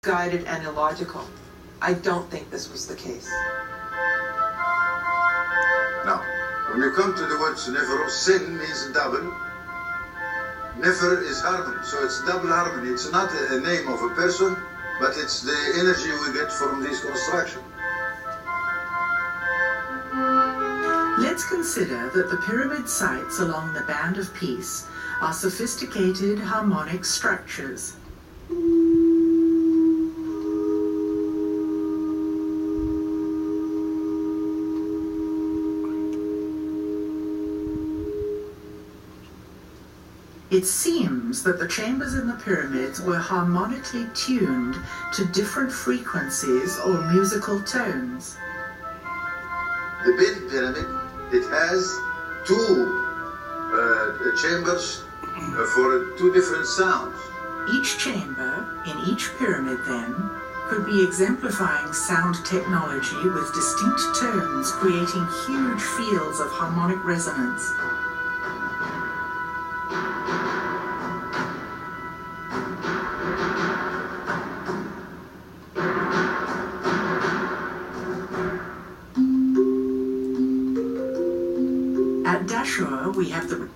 guided and illogical. I don't think this was the case. Now, when you come to the word nefer, sin means double. Nefer is harmony, so it's double harmony. It's not a name of a person, but it's the energy we get from this construction. Let's consider that the pyramid sites along the Band of Peace are sophisticated harmonic structures. It seems that the chambers in the pyramids were harmonically tuned to different frequencies or musical tones. The big pyramid, it has two chambers for two different sounds. Each chamber in each pyramid, then, could be exemplifying sound technology with distinct tones, creating huge fields of harmonic resonance. At Dashur, we have the